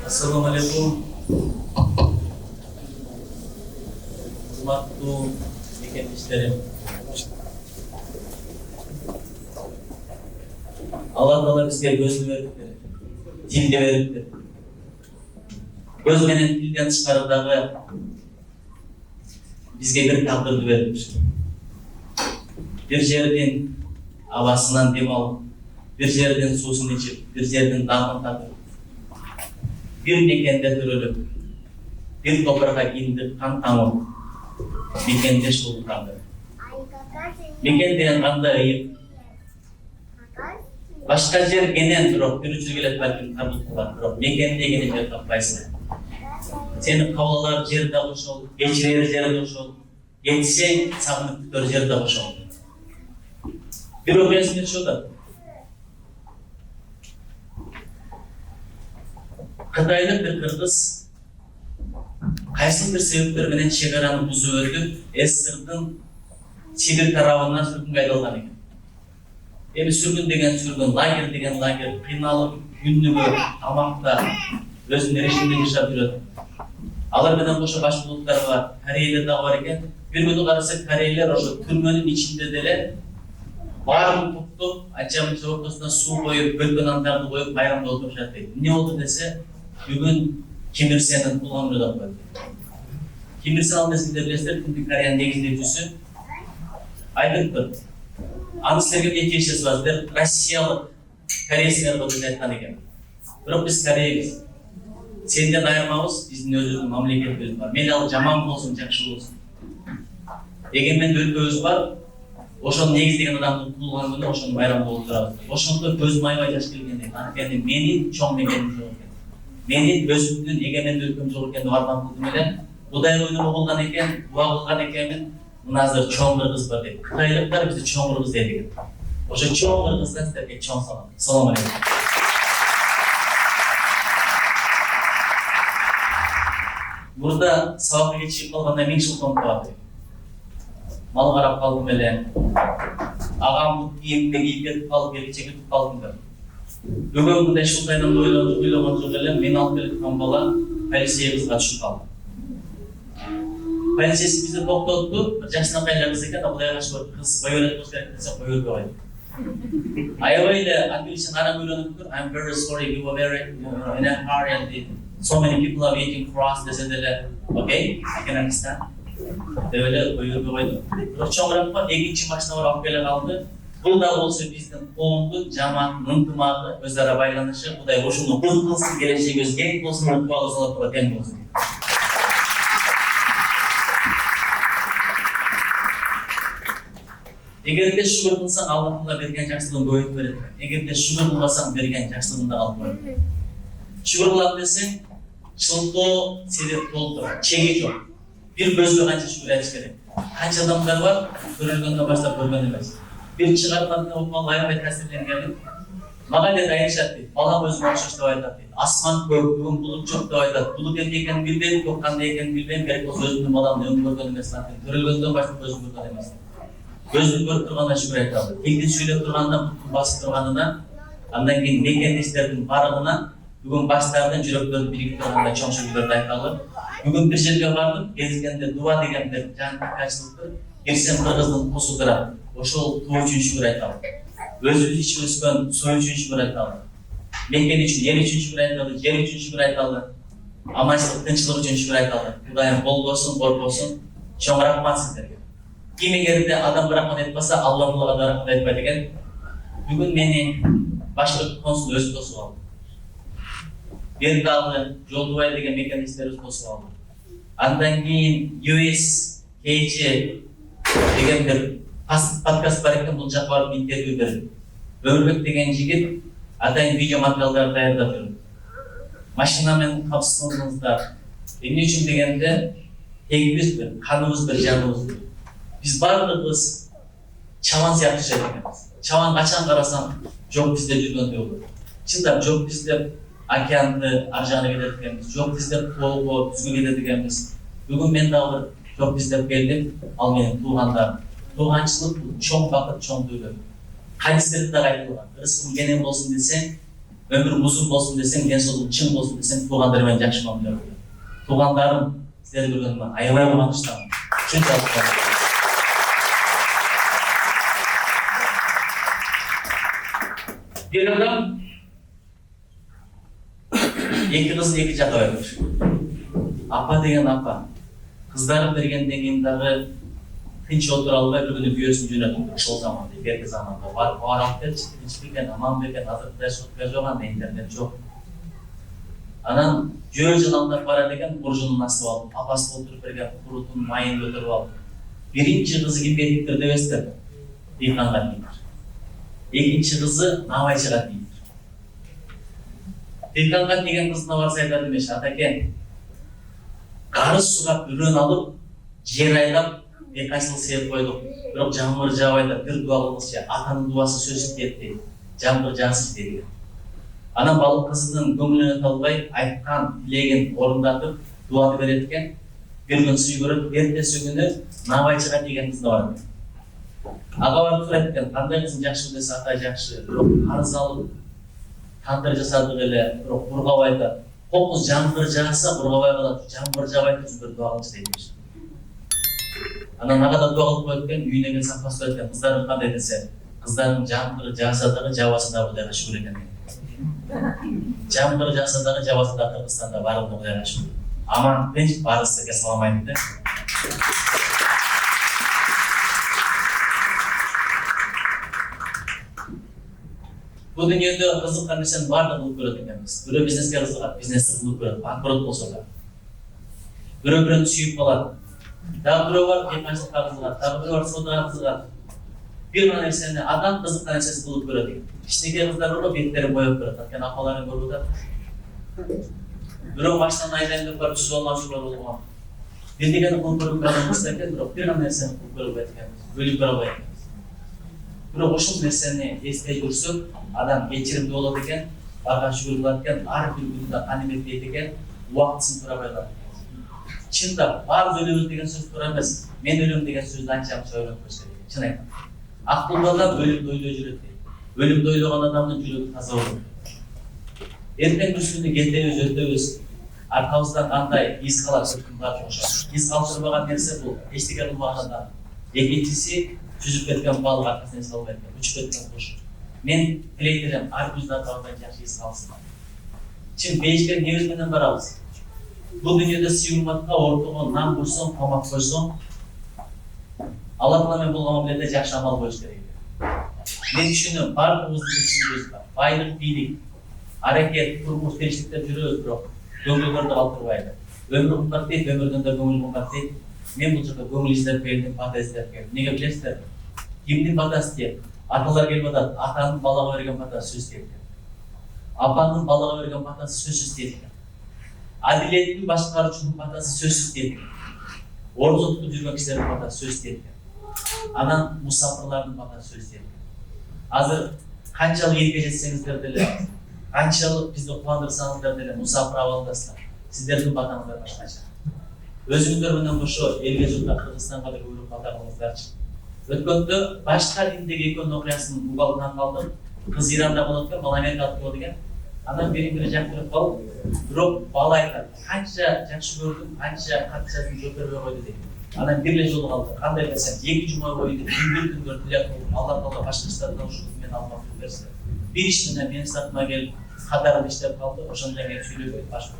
Assalamu alaikum. Hurmatly mekendişlerim. Allah Teala bizge gözünü veripdir, dilde veripdir. Göz menen dilden çıkarıldagı bizge bir takdırды veripdir. Bir жерден havasından dem alıp, bir жерден susun içip, bir жерден damın tatып, bir mekende türülüp, bir toprağa indik kan tamıp, mekendeş bulduk kandı. Mekendен kандай ayıp, başka jer genen durup, bir üçülgelet belki tabutlar durup, mekende gene jer tappaysın. Senin kavlalar jerde koşul, geçirir jerde koşul, geçsen sağınıp tutar jerde koşul. Bir okuyasın şurada. Kıtaylı bir kırgız, qayсы bir sebepler menen çegaranı buzub öldü, Sırtın Sibir tarafından sürgünge aydılgan eken. Endi sürgün degen sürgün, lager degen lager, kıynalıp, günlügü, tamakta, özünün erişimde yaşap yürüdü. Alар менен кошо башкулуктар бар, Корейлер да бар экен. Bir күнү карасак, Корейлер ошо түрмөнүн ичинде деле баарын топтоп, анча-мынча ортосуна суу коюп, бөлгөн андарды коюп, байрамда отуруп жатты. Эмне болду десе, бүгүн Ким Ир Сендин туулган күнү деп койду. Ким Ир Сен ал мезгилде билесиздер, Түндүк Кореянын негиздөөчүсү айтыптыр. Аны силерге эмне тиешеси бар, силер Россиялык корейсиңер деп айткан экен. Бирок биз корейбиз. Senden ayırmamız bizim özümüzün memleketimiz var. Meyli jaman olsun, jakşı olsun. Egemen өлkөбүз var. Oşonun negizlеген adamdын туулган күнү ошонун байрамында отурабыз. Ошондо көзүм аябай жаш келгендей. Анткени менин чоң мекеним жок экен. Менин өзүмдүн эгемен өлкөм жок экен деп арман кылдым эле. Кудай ойному болгон экен, дуа кылган экенмин. Мына азыр чоң кыргыз бар деп. Кытайлыктар бизди чоң кыргыз дейт экен. Ошо чоң кыргыздан силерге чоң салам. Салам алейкум. Burada savaşa geçip kalganda миң жыл тонуп калат. Мал карап калдым эле. Агам кийимди кийип кетип калып, келечек күтүп калдым деп. Бүгүн мындай шултайдан ойлогон жок эле, мен алып келаткан бала полиция кызга түшүп калды. Полиция бизди токтотту, жашынакай эле кыз экен, Кудай кашып кыз кое берет керек десе кое бербей койду. Аябай эле англисче арам үйрөнүп тур. I'm very sorry, you were very in a hurry. So many people are waiting for us. Dese dele, okay, I can understand. Devlet koyuyor koydu. Çoğunlukla ekinci maçta var akbele kaldı. Bu da olsa bizden oldu, cemaatın ıntımağı, özlere baylanışı, bu da hoşunu kılsın, geleceği göz gerek olsun, mutfağı olsun, tem olsun. Eğer de şükür kılsan Allah'ınla bergen жақсылығын koyup verir. Eğer de şükür kılmasan bergen жақсылығını da alıp verir. Şükür kılap desen, çıldo sebep doldur, çeği çok. Bir gözlü kanca şükür etiş gerek. Kanca adamlar var, görülgönden başlap görgön emez. Bir çıkartmakta okmal ayrı tasirlen geldim. Mağa dedi ayışat deydi, balam özüm okşaş da aytat deydi. Asman kök, bugün bulut çok da aytat. Bulut eken bilmem, yok kanda eken bilmem, gerek olsa özümün balamın ön görgön emez. Görülgönden başlap özüm görgön emez. Gözlü görüp durganda şükür aytaldı. Tildi söylep durganda, basıp durganına, andan keyin mekendişlerдің barығına, бүгін бастардың жүректерін бірігіп тұрғанда чоң шүкірлерді айталы. Бүгін бір жерге бардым, кезгенде дуа дегенде жанында қайшылықты, ерсен қырғыздың қосылдыра, ошол туу үчүн шүкүр айталы. Өзүбүз ичип өскөн суу үчүн шүкүр айталы. Мекен үчүн, эл үчүн шүкүр айталы, жер үчүн шүкүр айталы. Аманчылык, тынччылык үчүн шүкүр айталы. Кудайым колдосун, коркосун, чоң рахмат сиздерге. Ким эгерде адам рахмат айтпаса, Аллахга да рахмат айтпайт экен. Бүгүн мени башкы консул өзү тосуп алды. Бердалы, Жолдубай деген мекенистерибиз косуп алды. Андан кийин US, KG деген бир подкаст бар экен, бул жака барып интервью берди. Өмүрбек деген жигит атайын видео материалдар даярдап жүрдү. Машина менен капсыздыгыңыздар. Эмне үчүн дегенде, тегибиз бир, каныбыз бир, жаныбыз бир. Биз баардыгыбыз чабан сыяктуу жашайт экенбиз. Чабан качан карасаң, жок бизде жүргөндөй болот. Чындап жок бизде океанды аржаны кетет экенбиз, жок биздер тоого түзгө кетет экенбиз. Бүгүн мен дагы бир жок биздеп келдим, ал менин туугандарым. Тууганчылык бул чоң бакыт, чоң дөлөт. Хадистерде да айтылган, рызкың кенен болсун десең, Ömür uzun bolsun desең, денсаулығың чың болsun desең, туғандармен жақсы мамиле кыл. Туғандарым сіздерді көргеніме аябай қуаныштамын. Шыншалық қуаныштамын. Bir adam екі қыз екі жаққа берmiş. Апа деген апа. Kızlarım bергенден кейін дағы тынч отыра албай бір күні бүйірсін жөнөтүп ушул заманда, берки заманда бар алып берчи, тынч берген, аман берген, азыр флеш жок, анда интернет жок. Анан жөө жыландап бара деген буржунун астып алып, апасы отуруп берген курутун майын көтөрүп алып. Биринчи кызы кимге дейт дебесиздер? Дыйканга дейт. Экинчи кызы Набайчыга дейт. Дыйканга деген кызына барса айтат эмес, атакен. Карыз сугап үрөн алып, жер айлап, кайсыл сыйып койдук. Бирок жамгыр жаабай да бир дуа кылмыкчы, атанын дуасы сөзсүз дейт. Жамгыр жаасыз дейт. Анан балык кызынын көңүлүнө талбай айткан тилегин орундатып, дуаны берет экен. Bir gün suyu görüp, ertesi günü Nabайчыга деген kızına vardı. Ağa barıp сурайт экен, кандай кызың жакшы десе, ата жакшы. Бирок карыз алып, тандыр жасадык эле, бирок бургабай да. Kokuz жамгыр жааса, бургабай калат. Жамгыр жаабай турсун бир дуа кылчы дейт. Анан ага да дуа кылып коет экен, үйүнө келсе апасы айтат экен, кыздарым кандай десе, кыздарым жамгыр жааса дагы, жабаса дагы Кудайга шүгүр экен. Жамгыр жааса дагы, жабаса дагы Кыргызстанда баардыгы Кудайга шүгүр. Aman ben barısı kesalamaydı. Bu dünyada kızıklar mesela vardı bulup görüyoruz. Böyle bizneske kızıklar, biznesini bulup görüyoruz. Bankrot olsa da. Böyle süyüp kalan. Daha böyle var yıkançlıklar kızıklar, daha böyle var sodalar kızıklar. Bir an ersende adam kızıklar nesesi bulup görüyoruz. İçindeki kızlar orada betleri boyup görüyoruz. Yani apalarını görüyorlar. Biro baştan aylanıp barıp söz olmazlıklar olma. Bildiğini kontrol kılamışlar ki bir an nerseni kontrol etken, bölüp beraber etken. Biro hoşum nerseni esney dursun, adam geçirimde olur eken, barga şükür kılarken, ar bir günde animet eken, uaqtısını turabaylar. Çında var ölümüz degen söz turamaz, men ölüm degen sözü açacağım söyleyip göstereyim. Çın aytам. Akılda ölüm doyluğa жүрөт. Ölüm doyluğan adamın жүрөgү таза olur. Erten üstünde getiriyoruz, ötüyoruz. Arkamızdan kандай iz kalar, sırtımlar çoğuşar. İz kaldırmagan nerse bu, eşlik kılmagan adam. İkincisi, süzüp etken balık arkasına iz kalıp etken, uçup etken koşur. Men tileytirim, arkamızdan kaldan yaxşı iz kalsın. Şimdi beyişken ne özmenden barabız? Bu dünyada siyurmatka ortuğun, nam kursun, pamak koysun. Allah Teala men bulgama bilede yaxşı amal koyuş gerek. Men düşünüyorum, bardığımızın içinde göz var. Baylık, bilik, hareket, turmuş, terişlikler жүрөбүz, бирок көңүлдөрдү калтырбайды. Өмүр кымбат дейт, өмүрдөн да көңүл кымбат дейт. Мен бул жакка көңүл издеп келдим, бата издеп келдим. Неге билесиздер? Кимдин батасы дейт? Аталар келип атат, атанын балага берген батасы сөз дейт. Апанын балага берген батасы сөзсүз дейт. Адилеттин башкаруучунун батасы сөзсүз дейт. Оруз утуп жүргөн кишилердин батасы сөз дейт. Анан мусафырлардын батасы сөз дейт. Азыр канчалык элге жетсеңиздер деле, канчалык бизди кубандырсаңыздар деле мусафир абалдасыздар. Сиздердин батаңыздар башкача. Өзүңүздөр менен кошо элге журтка Кыргызстанга да көбүрөөк бата кылыңыздарчы. Өткөндө башка диндеги экөөнүн окуясын угалынан калдым. Кыз Иранда болот экен, бала Америкада болот экен. Анан бири жактырып калып, бирок бала айтат, канча жакшы көрдүм, канча кат жазып жөтөрбөй койду дейт. Анан бир эле жолу калды. Кандай десем, 2 жума бою бир күндөр тилек кылып, Алла Таала башка иштерден ушуну мен алмак берсе. Bir iş менен менин сатыма келип, катарын иштеп калды, ошондо мен сүйлөбөй башка.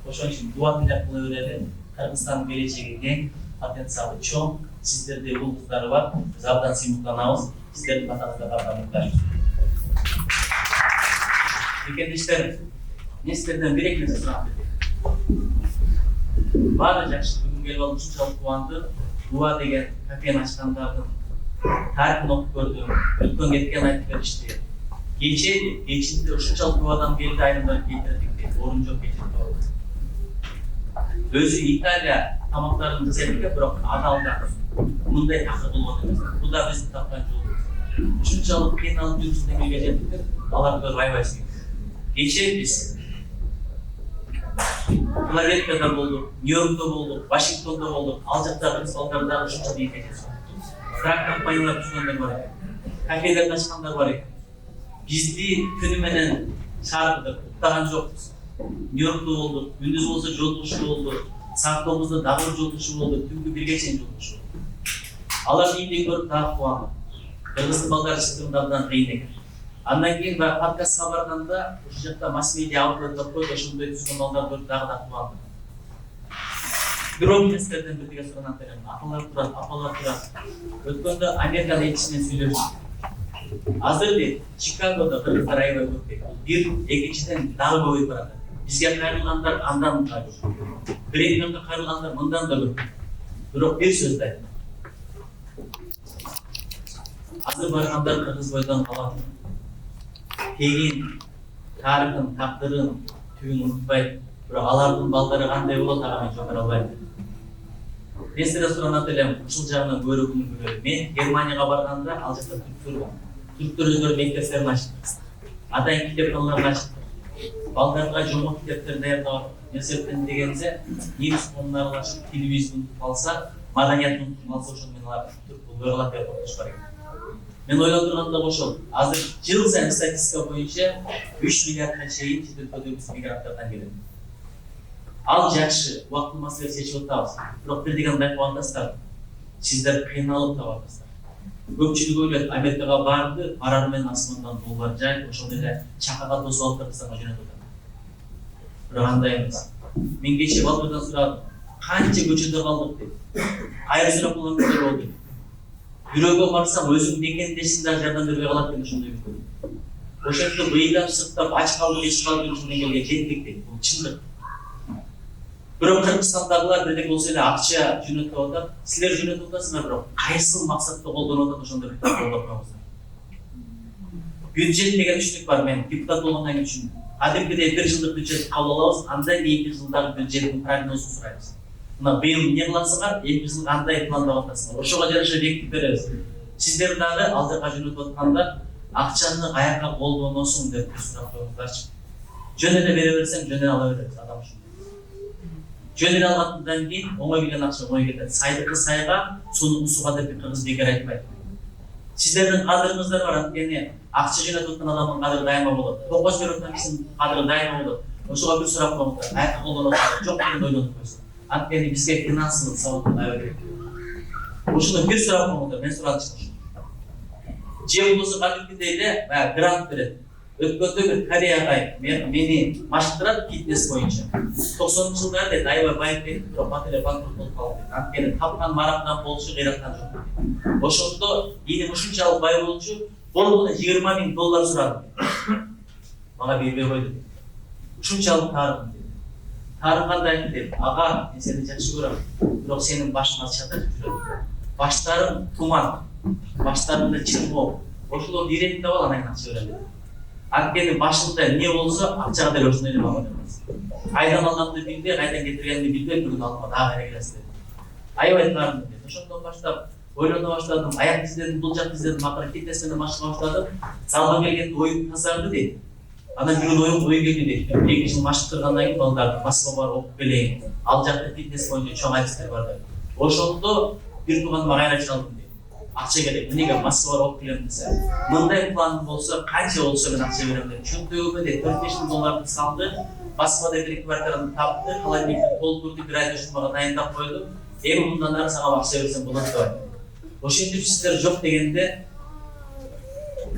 Ошон үчүн дуа тилек кыла берели. Кыргызстандын келечеги кең, потенциалы чоң, сиздерде улуттары бар. Биз абдан сыймыктанабыз. Сиздердин батаңызда бардамдар. Экендиштер, мен сиздерден бир эки нерсе сурап берейин. Баары жакшы, бүгүн келип алып ушунчалык кубанды. Дуа деген кафени ачкандардын тарихин окуп көрдүм. Өткөн кеткен айтып беришти. Geçinde uşunçalık bu adam geldi ayımları getirdik, orunca getirdi oldu. Özü İtalya tamaklarını düzelttik, bırak adalda. Bunday takı bulmadı. Bu da bizim taptancı oldu. Uşunçalık kendi alıp yürüsünde bir getirdik, Allah'ın vay vaysın. Geçer biz. Philadelphia'da bulduk, New York'ta bulduk, Washington'da bulduk, alacaklarımız onlardan uşunçalık yiyeceğiz. Trak kampanyalar düşünenler var ya, kafelerden çıkanlar var ya. Bizdi günü menen çarpıdık, uktağan jokpuz. New York'ta olduk, gündüz olsa жол кылышы oldu, saat 9'da dagы bir жол кылышы oldu, түнкү 1'ge чейин жол кылышы oldu. Алар ийинди көрүп дагы кубандым. Кыргыздын балдары чыктырымда абдан кыйын экен. Андан кийин баягы подкастка барганда ушул жакта масс-медиа outlet койду, ошондой түзгөн балдарды көрүп дагы да кубандым. Бирок эстерден бирдеге суранат элем. Апалар турат. Өткөндө Америкада элчимен сүйлөшүп. Азыр дейт, Чикагодо кыргыздар аябай көп дейт. Бир, экинчиден дагы көбөйүп барат. Бизге кайрылгандар андан да көп. Грекияга кайрылгандар мындан да көп. Бирок бир сөз да айтам. Азыр баргандар кыргыз бойдон калат. Тегин, тарыхын, тагдырын, түбүн унутпайт. Бирок алардын балдары кандай болот ага мен жок албайм. Мен сизден суранат элем, ушул жагынан көрүүнү көрөм. Мен Германияга барганда ал жакта түрктөр өздөрү мектептерин ачты. Атайын китепканаларын ачты. Балдарга жомок китептер даярдап эсептен дегенде немис коомдарын ачып телевизион алса, маданиятын алса ошол менен алар түрк болот деп коюшпар экен. Мен ойлоп турганда ошол. Азыр жыл сайын статистика боюнча 3 миллиардка чейин чет өлкөдөгү мигранттардан келет. Ал жакшы, убактылуу маселе чечип атабыз. Бирок бир деген байкап атасыздар. Сиздер кыйналып табасыздар. Көпчүлүк ойлойт, Америкага барды, барар менен асмандан доллар жайып, ошол эле чакага тосуп алып Кыргызстанга жөнөтүп атат. Бирок андай эмес. Мен кечээ балдардан сурадым, канча көчөдө калдык деп. Кайра сурап болгондой болду. Бирөөгө барсам өзүң дегендесин да жардам бербей калат деп ошондой көрдүм. Ошентип ыйлап сыктап ач калдым, эч калдым ушундай келге жеттик дейт. Бул чындык. Бирок Кыргызстандагылар бирдеке болсо эле акча жөнөтүп атат. Силер жөнөтүп атасыңар, бирок кайсыл максатта колдонуп атат ошондой колдоп коюңуздар. Бюджет деген түшүнүк бар, мен депутат болгондон кийин түшүндүм. Кадимкидей 1 жылдык бюджет кабыл алабыз, андан кийинки жылдагы бюджеттин прогнозун сурайбыз. Мына быйыл эмне кыласыңар, 2 жыл кандай пландап атасыңар? Ошого жараша бекитип беребиз. Сиздер дагы ал жака жөнөтүп атканда акчаны каяка колдоносуң деп сурап коюңуздарчы. Жөн эле бере берсең, жөн эле ала беребиз адам үчүн. Жөн эле алгандан кийин оңой келген акча оңой кетет. Сайдыкы сайга, сунуку суга деп кыргыз бекер айтпайт. Сиздердин кадырыңыздар бар, анткени акча жөнөтүп аткан адамдын кадыры дайыма болот. Токош берип аткан кишинин кадыры дайыма болот. Ошого бир сурап коюңуздар. Каяка колдонуп атат, жок деген ойлонуп койсун. Анткени бизге финансылык сабаттын аябай керек. Ушуну бир сурап коюңуздар, мен сурадым. Же болбосо кадимкидей эле грант берет. Өткөндө бир Корея агай мени машыктырат фитнес боюнча. 90-жылдары дейт, аябай байып кетип, бирок бателе банкрот болуп калды. Анткени тапкан марамдан болчу кыйраттан жок. Ошондо эне ушунчалык бай болчу, болгону $20,000 сурадым. Мага бербей койду. Ушунчалык таарым деди. Таарыганда айтты деп, ага, мен сени жакшы көрөм, бирок сенин башыңа чатыр жүрөт. Баштарың туман, баштарыңда чырмоо. Ошолорду үйрөнүп ал, анан акча берем деди. Анткени башында эмне болсо акчага деле ошондой эле багат эмес. Кайдан алганды билбей, кайдан кетиргенди билбей, бүгүн алма дагы келесиз деп. Аябай таарым деп. Ошондон баштап ойлоно баштадым, аяк издедим, бул жакты издедим, акыры фитнес менен машыга баштадым. Залга келгенде оюм тазарды дейт. Анан бир күнү ой келди дейт. 2 жыл машыктыргандан кийин балдарды Москвага барып окуп келейин. Ал жакта фитнес боюнча чоң адистер бар деп. Ошондо бир тууганыма кайра чалдым дейт. Акча керек, эмнеге Москвага окуп келем десе. Мындай план болсо, канча болсо мен акча берем деп. Чөнтөгүмө де $4,000 салды. Москвада бир квартираны тапты, холодильникти толтурду, бир айда ушуга дайындап койду. Эми мындан ары сага акча берсем болот деп айтты. Ошентип сиздер жок дегенде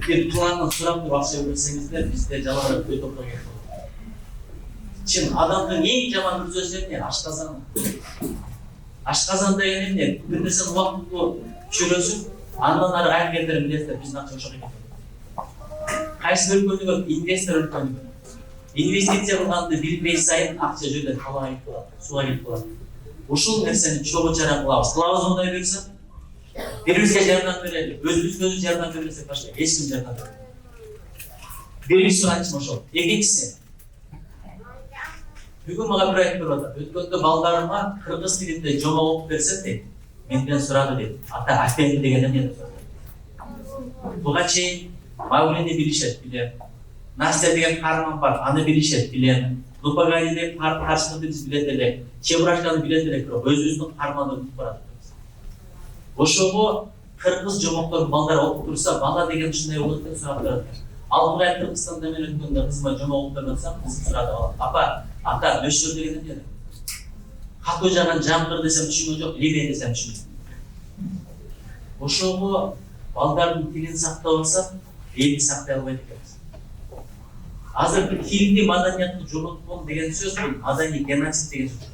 бир планды сурап туруп акча берсеңиздер, бизде жалаң көй топтоо керек болот. Чын адамдын эң жаман мүнөзү эмне? Ашказан. Ашказан деген эмне? Бир нерсени убактылуу чүрөсүн, андан ары аракеттерин билесиздер, биздин акча ошого кетет. Кайсы өлкөнүгө инвестор өлкөнүгө инвестиция кылганды билбей сайын акча жөнөтүп талага кетип калат, суга кетип калат. Ушул нерсени чогуу чара кылабыз. Кылабыз мындай берсем, бирибизге жардам берели, өзүбүзгө жардам бербесек башка эч ким жардам бербейт. Биринчи суранычым ошол. Экинчиси, бүгүн мага бир айтып берип атат. Өткөндө балдарыма кыргыз тилинде жома окуп берсем дейт. Менден сурады дейт. Ата акпен деген эмне деп сурады. Буга чейин Мауrini билишет, билем. Настя деген каарман бар, аны билишет, билем. Лупагари деген каршылык биз билет элек. Чебурашканы билет элек, бирок өзүбүздүн каарманды унутуп баратат. Ошого кыргыз жомоктор балдар окуп турса, бала деген ушундай болот деп сурап турат. Altıга Kırgızстанда мен өткөндө кызыма жомогуп берсем, кызым сурады, апа, ата нөшөр деген эмне dedi. Катуу жаган жамгыр десем түшүнгөн жок, ливия десем түшүндүм. Ошого балдардын тилин сактап алсак, элди сактай албайт экенбиз. Азыр тилди маданиятты жоготкон деген сөз бул маданий геноцид деген сөз.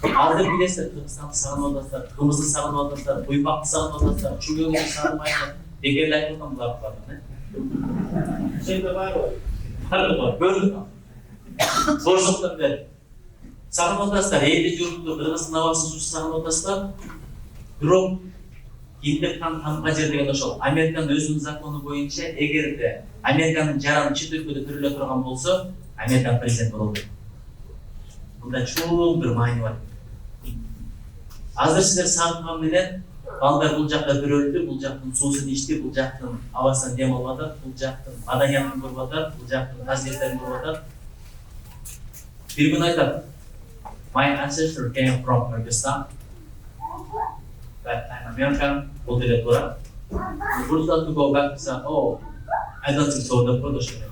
Азыр билесиздер, Кыргызстанды сагынып атасыздар, кымызды сагынып атасыздар, буйпакты сагынып атасыздар, чүгөңдү сагынбайсыздар. Дегенде айтып атам буларды. Сенде бар ғой. Көрдүк. Зорсуктан бери. Сагынып атасыздар, элди журтты, Кыргыздын абасын суусун сагынып атасыздар. Бирок Гитлер тамга жер деген ошол. Американын өзүнүн закону боюнча, эгерде Американын жараны чет өлкөдө көрүлө турган болсо, Американ президент болот. Мында чоң бир маани бар. Азыр сиздер сагынган менен балдар бул жакта төрөлдү, бул жактын суусун ичти, бул жактын абасынан дем алып атат, бул жактын маданиятын көрүп атат, бул жактын касиеттерин көрүп атат. Бир күн айтат, my ancestor came from Pakistan. But I'm American, bул деле туура. Бурсат to go back to say, oh, I don't think so, the production.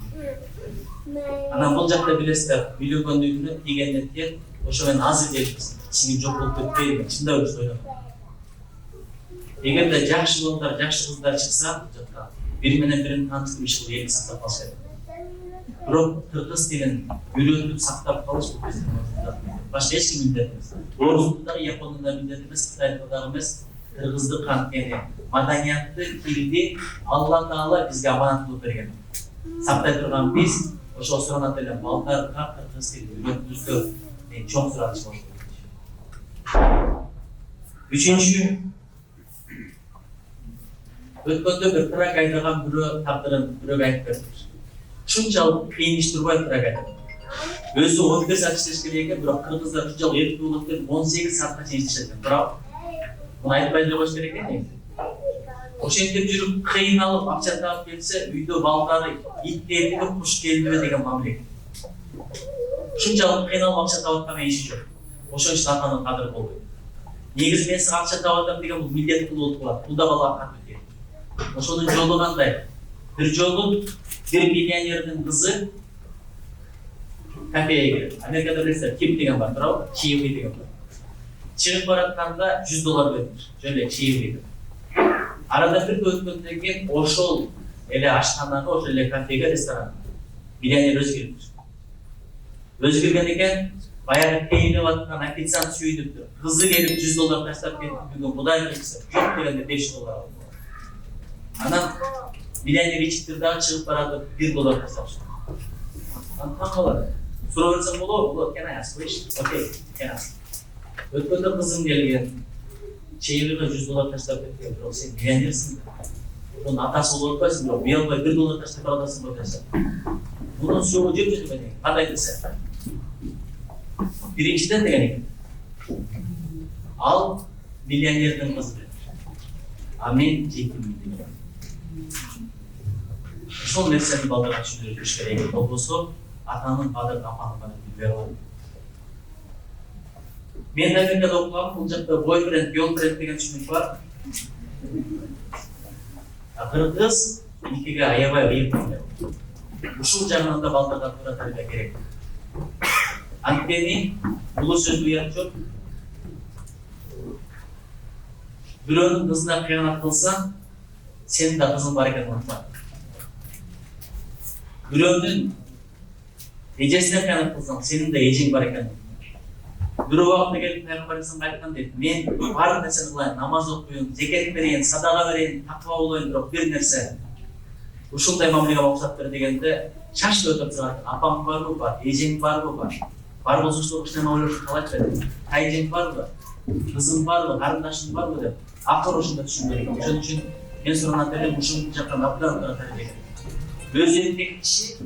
Анан бул жакта билесиздер, үйлөнгөндүгүнө тийгенден кийин ошо мен азыр келипсиз, ичиңи жок болуп кетпейби, чындап эле ойлоном. Эгерде жакшы балдар, жакшы кыздар чыкса, жакка бири менен бирин таанышып иши элди сактап калыш керек. Бирок кыргыз тилин үйрөнүп сактап калыш бул биздин мойнубузда. Башка эч ким милдет эмес. Орустун дагы, Япондун да милдети эмес, Кытайдын дагы эмес. Кыргызды канткени, маданиятты, тилди Алла Таала бизге аманат кылып берген. Сактай турган биз ошол суранат эле балдарга кыргыз тилин үйрөтүүбүздө чоң сураныч болуш керек. Үчүнчү, өткөндө бир трак айдаган бирөө тагдырын бирөөгө айтып берди. Ушунчалык кыйын иш турбай трак айдап. Өзү 11 саат иштеш керек экен, бирок кыргыздар ушунчалык эртүү болот деп 18 саатка чейин иштешет экен. Бирок муну айтпай эле коюш керек экен. Ошентип жүрүп кыйналып акча таап келсе, үйдө балдары ит келдиби, куш келдиби деген мамиле. Ушунчалык кыйналып акча таап аткан иши жок. Ошон үчүн атанын кадыры болбойт. Негизи мен сага акча таап атам деген бул милдеттүү болуп калат. Бул да балага кат өтөйт. Ошонун жолу кандай? Бир жолу бир миллионердин кызы кафеге кирет. Америкада билесиздер, ким деген бар, туурабы? Чиевый деген бар. Чыгып баратканда $100 бердир. Жөле чиевый деп. Арада бир өткөндөн кийин ошол эле ашканага, ошол эле кафеге, ресторанга миллионер өзү кирет. Өзү кирген экен, баягы тейлеп аткан официант сүйдүптүр. Кызы келип $100 таштап кетип, бүгүн Кудай кылса, жок дегенде $5 алды. Анан миллионер ичиптир дагы чыгып баратып $1 таштапчы. Анан таң калат. Суроо берсең болобу? Can I ask question? Okay, can I ask? Өткөндө кызым келген, чейвиге $100 таштап кеткен, бирок сен миллионерсиң. Мунун атасы болуп атпайсың, бирок биял бай $1 таштап баратасың го десе. Мунун сөөгү жетпейт менен, кандай десе. Биринчиден деген экен. Ал миллионердин кызы. А мен жетиммин деген. Ошол нерсени балдарга түшүндүрүш керек. Болбосо атанын кадырын, апанын кадырын билбей калат. Мен Америкада окугам, бул жакта boyfriend, girlfriend деген түшүнүк бар. Кыргыз никеге аябай ыйык. Ушул жагынан да балдарга туура тарбия керек. Анткени бул сөз уят жок. Бирөөнүн кызына кыянат кылсаң, сенин да кызың бар экенин унутма. Бирөөнүн эжесине кыянат кылсаң, сенин да эжең бар экенин. Бирөө убакытта келип Пайгамбар Алейхиссалам айткан дейт, мен баардык нерсени кылайын, намаз окуйын, зекет берейин, садака берейин, таква болоюн, бирок бир нерсе ушундай мамилеге уруксат бер дегенде шашып өтүп турат. Апаң барбы, бар, эжең барбы, бар. Бар болсо ушул ишти нема ойлош калат берди. Тайжең барбы, кызың барбы, карындашың барбы деп акыр ушунда түшүнбөйт. Ошон үчүн мен суранат элем, ушул жактан абдан тарат экен. Өз эркек киши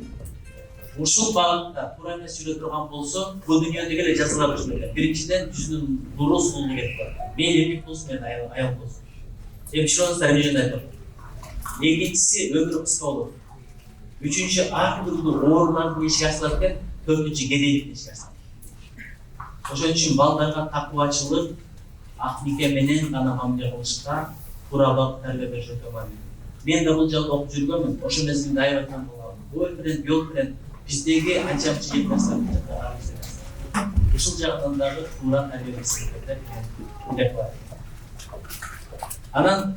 ушул багытта туура эмес сүйлөп турган болсо, бул дүйнөдөгү эле жазыла баштайт. Биринчиден жүзүнүн нуру сулуу кетип калат. Мейли эркек болсун, мейли аял болсун. Түшүнөсүздөр, эмне үчүн айтып атам. Экинчиси өмүрү кыска болот. Үчүнчү ар түрдүү оорулардын эшиги ачылат экен, төртүнчү кедейликтин эшиги ачылат. Ошон үчүн балдарга такыбачылык, ак нике менен гана мамиле кылышка туура багыт тарбия бериш өтө маанилүү. мен de бул жакта окуп жүргөнмүн. Ошол мезгилде аябай таң калгам. Ой менен жол менен биздеги анча жер нерсе ушул жагынан дагы туура тарбиялык сыйкеттер деп бар. Анан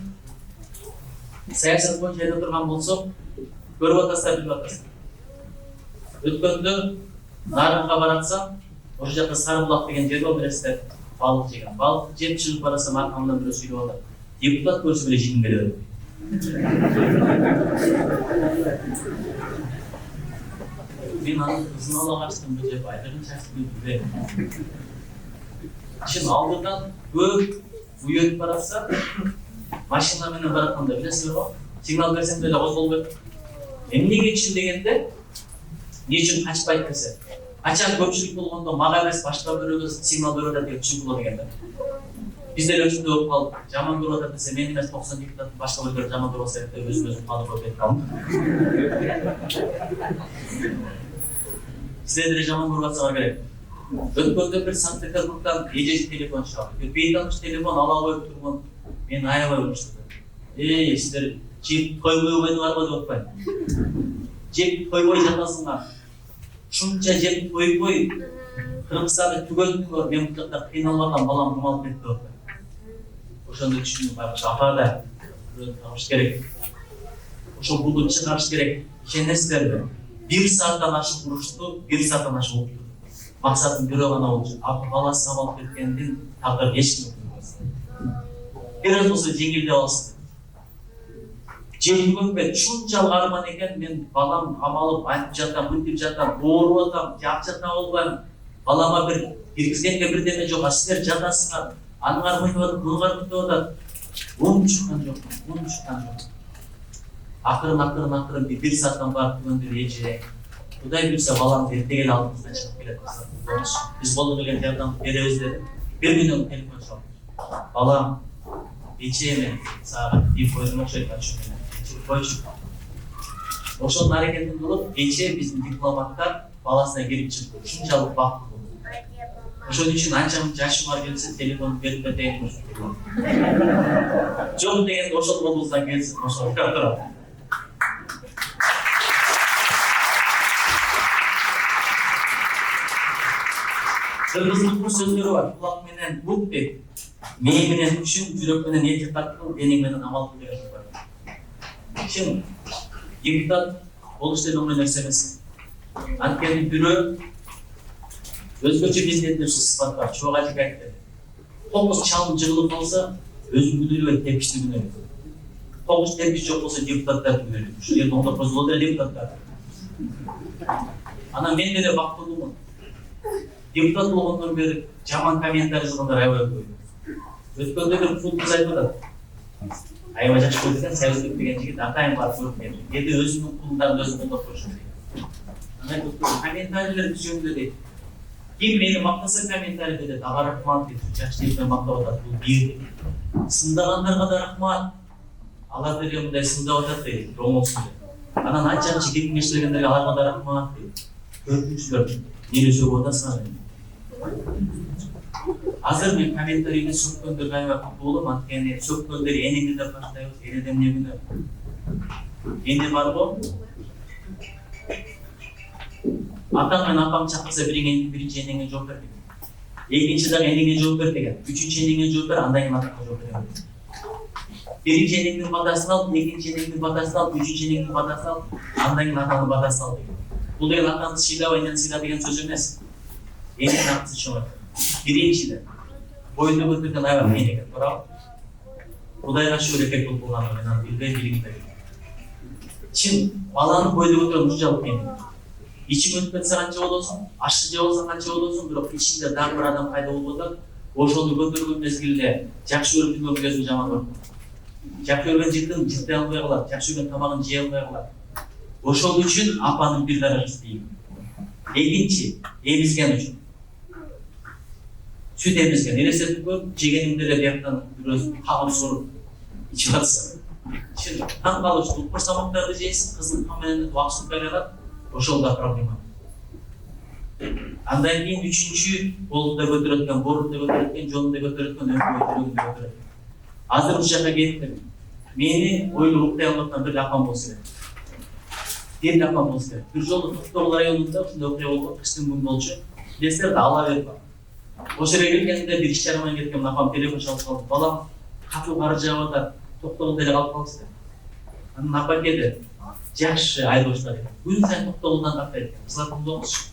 саясат боюнча айта турган болсок, көрүп атасыздар, билип атасыздар. Өткөндө Нарынга баратсам, ошол жакта Сарыбулак деген жер бар, билесиздер, балык жеген. Балык жеп чыгып барасам, аркамдан бирөө сүйлөп атат. Депутат көрсө эле жиңим келе берет. Мен анын кызын ала качтым деп айтырын чачтым деп. Чын алдыдан көп уйөтүп баратса, машина менен баратканда билесиздер го, сигнал берсем деле козголбойт. Эмнеге үчүн дегенде, эмне үчүн качпайт десе, качан көпчүлүк болгондо мага эмес башка бирөөгө сигнал берип атат деп түшүнүп дегенде. Бизде өчүндө болуп калып, жаман көрүп атат десе, мен эмес 90 депутат башка бирөө жаман көрүп атса деп өзүм калып кетип калдым. Силер деле жаман көрүп атсаңар керек. Өткөндө бир Санкт-Петербургдан эжеси телефон чалды. Бейтаныш телефон ала албай турган мен аябай урмуштум. Силер жеп койбой койдуңарбы деп атпайм. Жеп койбой жатасыңар. Ушунча жеп койбой Кыргызстанда түгөндүңөр, мен бул жакта кыйналбаган балам кымалып кетти деп атпайм. Ошондо түшүндүм, байкуш апа да табыш керек. Ошол булду чыгарыш керек. Ишенесиздерби? 1 сааттан ашык урушту, 1 сааттан ашык укту. Максатым бирөө гана болчу. Апа баласы камалып кеткендин тагдыры эч ким билбейт. Бир болсо жеңилдеп алсын. Жеңилгөнбө ушунчалык арман экен, мен балам камалып айтып жатам, мынтип жатам, ооруп атам, акча таба албайм. Балама бир киргизгенге бирдеме жок, силер жатасыңар. Аныңар мынтип атат, мыныңар мынтип атат. Чыккан жок. Акырын 1 сааттан барып түгөндүр эже. Кудай билсе балам эртеге алдыбыздан чыгып келет. Биз колдон келген жардам беребиз деп. Бир күнүн телефон чалды. Балам, эчемен сага деп койдум окшойт ачуу. Койчу. Ошол аракетин кылып, эче биздин дипломаттар баласына кирип чыкты. Ушунчалык бактылуу. Ошон үчүн анча-мынча жашыңар келсе телефон берип кетейин. Жок дегенде ошол болбосо келсин, ошол турат. Кыргыздын бул сөздөрү бар. Кулак менен бук деп, мээ менен түшүн, жүрөк менен этикат кыл, денең менен амал кыл деген бар. Чын, депутат болуш деле оңой нерсе эмес. Анткени бирөө өзгөчө биздин ушул сыпат бар. Чоң ажык айтты. Кокус чалым жыгылып калса, өзүн күнөөлөбөйт, тепкичти күнөөлөйт. Кокус тепкич жок болсо депутаттар күнөөлөйт. Ушул жерде оңдоп койсо деле депутаттар. Анан мен деле бактылуумун. Депутат болгондон бери жаман комментарий жазгандар аябай көп. Өткөндө бир футбол айтып атат. Аябай жакшы көрүп экен, Саюздук деген жигит атайын барып көрүп келди. Эди өзүнүн кулундарын өзү колдоп коюшу керек. Анан комментарийлер түзүмдө дейт. Ким мени мактаса комментарийде дейт, ага рахмат дейт, жакшы деп мактап атат. Бул бир. Сындагандарга да рахмат. Алар деле мындай сындап атат дейт, оңосун. Анан анча-анча кеңештергендерге аларга да рахмат дейт. Көрүүчүлөр, эмне сөйлөп атасыңар? Азыр мен комментарийге сөккөндөргө аябай кутулуум, анткени сөккөндөр энеңди деп баштайбыз, энеде эмне күнөө? Эне барбы? Атаң менен апам чакырса биринчи энеңе жооп бер деген. Экинчи дагы энеңе жооп бер деген. Үчүнчү энеңе жооп бер, андан кийин атаңа жооп бер деген. Биринчи энеңдин батасын ал, экинчи энеңдин батасын ал, үчүнчү энеңдин батасын ал, андан кийин атаңдын батасын ал деген. Бул деген атаңды сыйлап, энени сыйла деген сөз эмес. Эненин акысы чоң. Биринчиден боюнду көтөргөн аябай кыйын экен, туурабы? Кудайга шүгүр эркек болуп калганга мен аны билбей билимде. Чын, баланы бойду көтөргөн ушунчалык кыйын. Ичиң өтүп кетсе канча болосуң, ашты жеп алсаң канча болосуң, бирок ичинде дагы бир адам пайда болуп атат. Ошону көтөргөн мезгилде жакшы көрүп жүргөн өзү жаман көрүп. Жакшы көргөн жигитин жытай албай калат, жакшы көргөн тамагын жей албай калат. Ошол үчүн апанын бир даражасы тийим. Экинчи, эмизген үчүн. Süt emizgen, elesетip көп, жегеніңді де бияқтан бірөз қағым сұрып içip атсың. Şimdi таң қалыштың, бір самақтарды жейсің, қызың қаменен уақытын байланат, ошол да проблема. Андан кейін үчүнчү болуда көтөрөткөн, борунда көтөрөткөн, жолунда көтөрөткөн, өңкө жүрөгүндө көтөрөткөн. Азыр ушул жака кеттим. Meni ойлоп уктай албатан бир апам болсо керек. Ден апам болсо керек. Бир жолу Токтогул районунда ушундай окуя болду, кыштын күнү болчу. Билесиздер да Ала берип. Ошол жерге келгенде бир иш чарам менен кеткен апам телефон чалып калды. Балам, катуу кар жаап атат. Токтогулда эле калып калыпсыз деп. Анан апа келди. Жакшы айдоочулар экен. Күн сайын Токтогулдан каттайт экен. Сылап болсоңуз.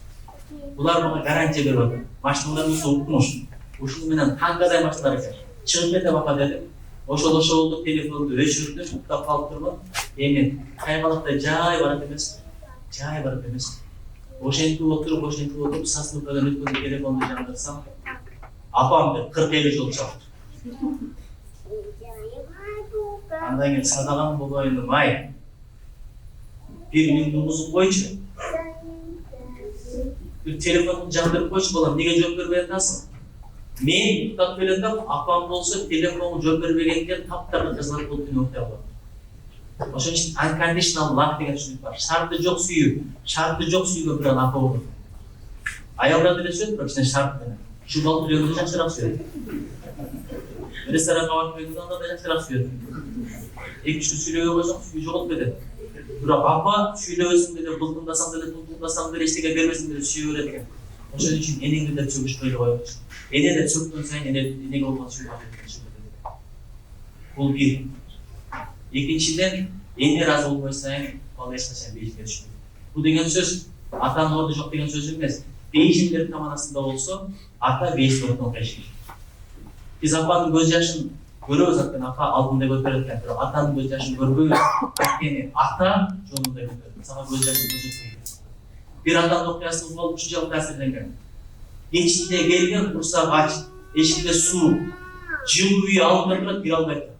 Булар мага гарантия берип атат. Машиналарыңыз укмуш. Ушуну менен танкадай машиналар экен. Чыгып кетип апа дедим. Ошол болду, телефонду өчүрдүм, уктап калып турмун. Эми кайгалактай жай барат эмес. Жай барат эмес. Ошентип отуруп, сасынуудан өткөндө телефонду жандырсам, апам деп 40-50 жол чалды. Андан кийин садаган болоюн май. Бир минуттун музык койчу. Бир телефонду жандырып койчу балам, неге жооп бербей атасың? Мен уктап келатам, апам болсо телефонго жооп бербегенден таптар жазылып болуп түнү окуя алат. Ошон үчүн unconditional love деген түшүнүк бар. Шарты жок сүйүү, шарты жок сүйүүгө бир апа болот. Аялдар деле сүйөт, бирок ичинен шарт менен. Шубал жүргөндө жакшыраак сүйөт. Ресторанга барып келгенде да жакшыраак сүйөт. Эки-үч сүйлөбөй койсоң сүйүү жоголуп кетет. Бирок апа сүйлөбөсүң деле, булдуңдасаң деле, тултуңдасаң деле, эчтеке бербесең деле сүйө берет экен. Ошон үчүн энеңди деп сөгүшпөй эле коёбуз. Эне деп сөккөн сайын энеге болгон сүйүү аркылуу. Бул бир. Экинчиден, эне разы болбой сайын бала эч качан бейишке түшпөйт. Бул деген сөз атанын орду жок деген сөз эмес. Бейишимдер таманасында болсо, ата бейиште ордун кайшыйт. Биз апанын көз жашын көрөбүз, анткени апа алдында көтөрөт экен, бирок атанын көз жашын көрбөйбүз. Анткени ата жолунда көтөрөт. Сага көз жашын көрсөтпөйт. Бир атанын окуясы болуп ушунчалык таасирленген. Ичинде келген курсак ач, эшикте суу, жылуу үй алдында турат, кире албайт.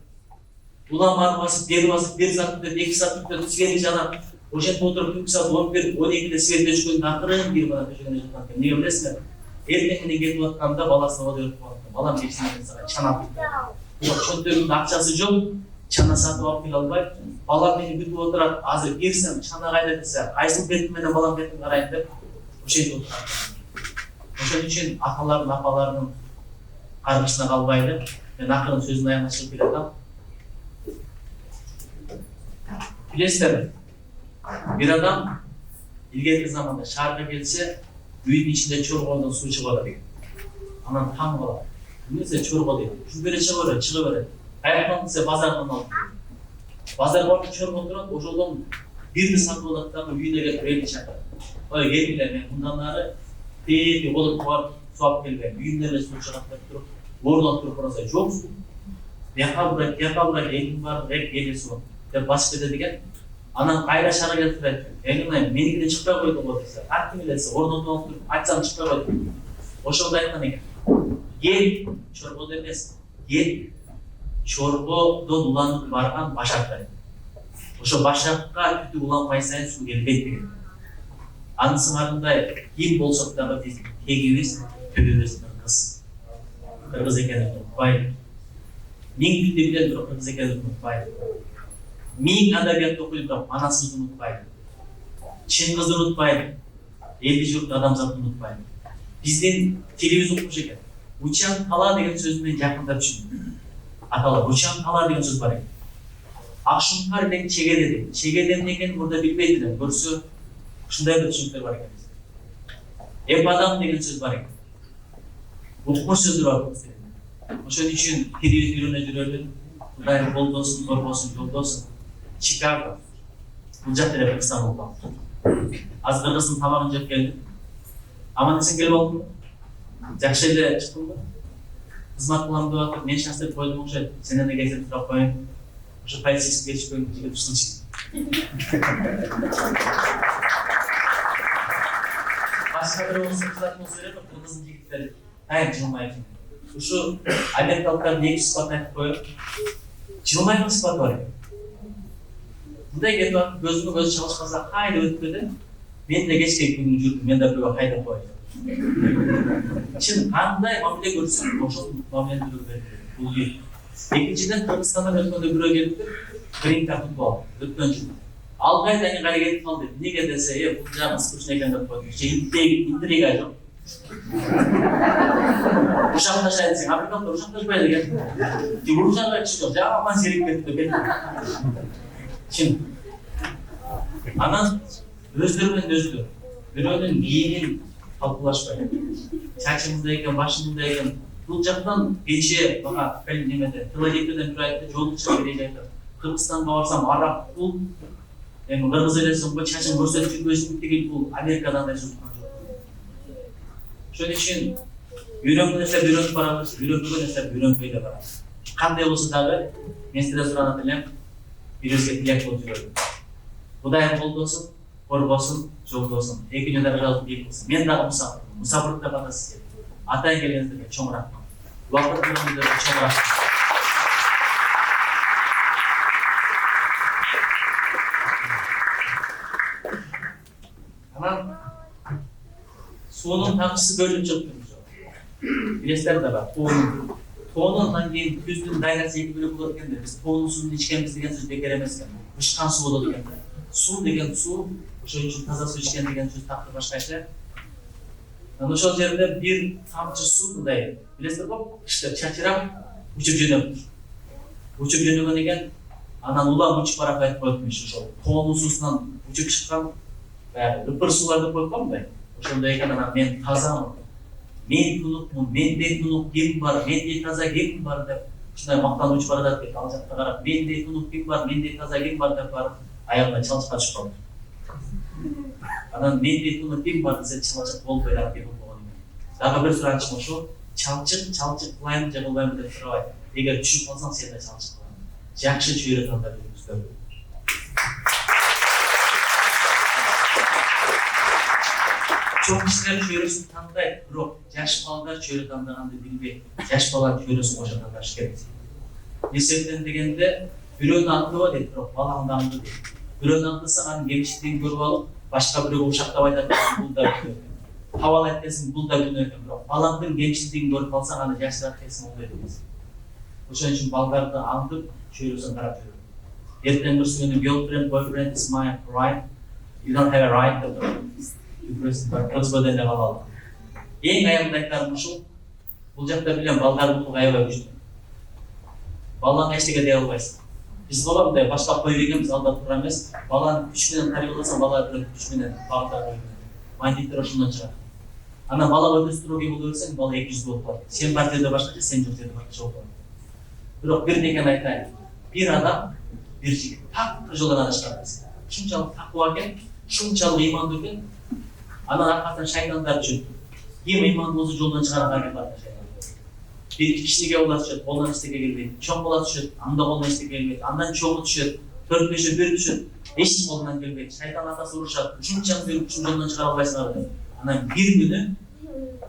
Улам басып, бир саат өтөт, 2 саат өтөт, свет жанат. Ошентип отуруп 2 саат 11-12-де свет өчкөндө акырын бир бала көчөгөнө жатат экен. Эмне билесиңер? Эртең менен кетип атканда баласы ода өтүп калат. Балам кечинен сага чана алып келди. Бирок чөнтөгүндө акчасы жок, чана сатып алып келе албайт. Балам мени күтүп отурат. Азыр кирсем, чана кайда десе, кайсы бетим менен балам бетин карайын деп ошентип отурат. Ошон үчүн аталардын, апалардын каргышына калбайлы. Мен акырын сөздүн аягына чыгып келатам. Билесиздерби? Бир адам илгерки заманда шаарга келсе, үйдүн ичинде чоргодон суу чыгып атат экен. Анан таң калат. Эмнесе чорго дейт? Шу бере чыга берет. Каяктан десе базардан алып. Базарга барып чорго турат, ошолдон бирди сатып алат дагы үйүнө келип элди чакырат. Ой, келгиле, мен мындан ары тээти болуп барып суу алып келбейм. Үйүмдө эле суу чыгат деп туруп, ордон туруп караса жок суу. Бияка бурат, элдин баары эле суу деп басып кетет экен. Анан кайра шаарга келип айтты. Эми меникиде чыкпай койду го десе, артын элесе ордон туруп айтсам чыкпай койду. Ошондо айткан экен. Ел чоргодо эмес, ел чоргодон уланып барган башакта. Ошо башакка күтүп уланбай сайын суу келбейт деген. Анын сыңарындай ким болсок дагы биз тегибиз төбөбүздүн кыргыз экенин унутпайлы. Миң күндө билет, бирок кыргыз экенин унутпайлы. Миң адабиятты окуйт, бирок анасыбызды унутпайлы. Чыңгызды унутпайлы. Элди журт адамзатты унутпайлы. Биздин тилибиз укмуш экен. Учан тала деген сөзү менен жакындап түшүндүм. Аталар учан тала деген сөз бар экен. Акшумкар деген чегеден. Чегеден деген мурда билбейт элем. Көрсө ушундай бир түшүнүктөр бар экен. Эпадам деген сөз бар экен. Укмуш сөздөр бар экен. Ошон үчүн тилибиз үйрөнө жүрөлү. Кудай колдосун, коргосун, жолдосун. Чикаго. Бул жакта эле Пакистан болуп калды. Азыр кыргыздын тамагын жеп келдим. Аман эсен келип алдым. Жакшы эле чыктымбы? Кызмат кылам деп атып, мен шастырып койдум окшойт. Сенен да кезип сурап коеюн. Ошо полицейский кетишпөйүн жигит ушунчу. Башка бир болсо кызат болсо керек, кыргыздын жигиттери дайым жылмайт. Ушу америкалыктардын эки сыпатын айтып коеюн. Жылмайган сыпаты бар экен. Мындай кетип атып, көзүмө көз чалышканса кайда өтпөдү. Мен да кечке күнү жүрдүм, мен да бирөөгө кайдап коеюн. Чын кандай мамиле көрсөң, ошол мамилени көрбөйт. Бул бир. Экинчиден Кыргызстандан өткөндө бирөө келип, green card утуп алды. Өткөн жыл. Ал кайдан кайра кетип калды. Неге десе, бул жагы скучно экен деп койду. Интрига жок. Uşaklaşaydı sen, Afrika'da uşaklaşmaydı eкен. Uşaklar çıkıyor, ya aman serik ketті. Şimdi, анан өздерімен өздері, біреудің биігін талқылашпайды. Шашымызда екен, башымызда екен. Бұл жақтан кеше бана немеде, километрден бір айтты, жолдың шығып бере айтты. Қырғызстанға барсам арақ бұл, эми кыргыз элесин бул чачын көрсөтүп жүрбөсүн деген бул Америкадан да жуткан жок. Ошон үчүн үйрөнгөн нерсе үйрөнүп барабыз, үйрөнбөгөн нерсе үйрөнбөй да барабыз. Кандай болсо дагы мен сизден суранат элем, бирөөсүгө тилек болуп жүрөлү. Кудайым колдосун, коргосун, жолдосун, эки дүйнөдө жалпы бий кылсын. Мен дагы мусафирликте бата сизге. Атайын келгениңизге чоң рахмат. Убакыт бергениңизге чоң рахмат. Анан суунун такысы бөлүнүп чыгып билесиздер да бар. Тоонундан кийин күздүн дайнасы эки бөлөк болот экен да. Биз тоонун суун ичкенбиз деген сөз бекер эмес экен. Ышкан суу болот экен да. Суу деген суу, ошон үчүн таза суу ичкен деген сөз такыр башкача. Ошол жерде бир тамчы суу мындай, билесиздер го, кыштап чачырап учуп жөнөп. Учуп жөнөгөн экен, анан улам учуп барап айтып коюпмуш ошол тоонун суусунан учуп чыккан баягы ыпыр сууларды коюп койгондай. Ошондой экен, анан мен тазамын. Мен тунукмун, мендей тунук ким бар, мендей таза ким бар деп ушундай мактанып учуп баратат экен. Ал жакка карап, мендей тунук ким бар, мендей таза ким бар деп барып аягына чалчыкка түшүп калды. Анан мендей тунук ким бар десе чалчык болбой эле деп болгон экен. Дагы бир суранычым ошол, чалчык кылайынбы же кылбайынбы деп сурабай. Эгер түшүп калсаң сен да чалчык кыл. Жакшы чөйрө тандап жүрүңүздөр. Çok kişiler çöresini tanıdaydı, bırak yaş ballar çöre tanıdığını bilmeyip, yaş ballar çöresini koşa tanıdaşı gerekti. Nesebden degende, büröğün aklı var dedi, bırak balağın da andı dedi. Büröğün aklısa hani gemişliğini görüp alıp, başka büröğü uşakta bayda bul da günü. Havalı etmesin, bul da günü. Balağın gemişliğini görüp alsan hani yaşlar etmesin onu ediniz. Oşun için balgarda andıp, çöresini karap yürüyor. Erten bir suyunu, girlfriend, boyfriend is my right. You don't have a right to do. Кыргыз бөдөнү калалы. Эң аягында айтканым ушул. Бул жакта билем балдар бул аябай күчтүү. Баланы эчтеке дей албайсың. Биз бала мындай баштап кой дегенбиз, алда тура эмес. Баланы күч менен тарбияласаң, бала күч менен багыттап койду. Бандиттер ошондон чыгат. Анан бала өстүрүүгө боло берсең, бала 200 болуп калат. Сен бар жерде башкача, сен жок жерде башкача болот. Бирок бир деген айтайын. Бир адам, бир жигит так жолдон адашкан эмес. Ушунчалык такыба экен, ушунчалык ыймандуу экен. Анан аркасынан шайтандар түшөт. Эң ыймандуу болсо жолдон чыгарганга аракет кылат шайтандар. Бир кичинеге бала түшөт, колунан эчтеке келбейт. Чоң бала түшөт, анда колунан эчтеке келбейт. Андан чоңу түшөт, 4-5 бир түшөт. Эч колунан келбейт. Шайтан атасы урушат. Ушунчалык жүрүп жолдон чыгара албайсыңар деп. Анан бир күнү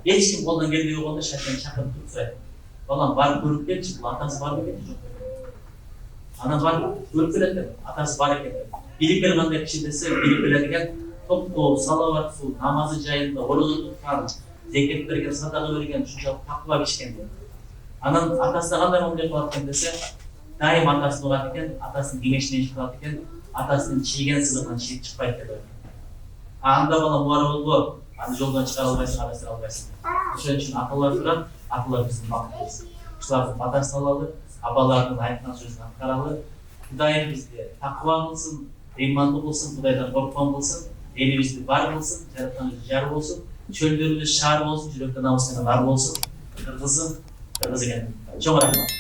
эч ким колунан келбей койгондо шайтан чакырып туруп сурайт. Балам барып көрүп келчи, бул атасы бар бекен жок. Анан барып көрүп келет деп, атасы бар экен. Билип келгендей киши десе, билип келет экен. Топтоо, салават суу, намазы жайында, орозо туткан, зекет берген, садака берген, ушунчалык такыба кишкен. Анан атасы кандай мамиле кылат экен десе, дайым атасын угат экен, атасынын кеңешинен чыгат экен, атасынын чийген сызыгынан чийип чыкпайт деп ойлойт. Анда бала муара болбо, аны жолдон чыгара албайсың, адастыра албайсың. Ошон үчүн аталар турат, аталар биздин бактыбыз. Ушулардын батасын алалы, абалардын айткан сөзүн аткаралы. Кудайым бизди такыба кылсын, ыймандуу кылсын, Кудайдан корккон кылсын. Elibizde var olsun, yaratığımız jar olsun, çöllerimiz şar olsun, жүрөктө намыс менен ар болсун. Кыргызым, кыргыз экен. Чоң рахмат.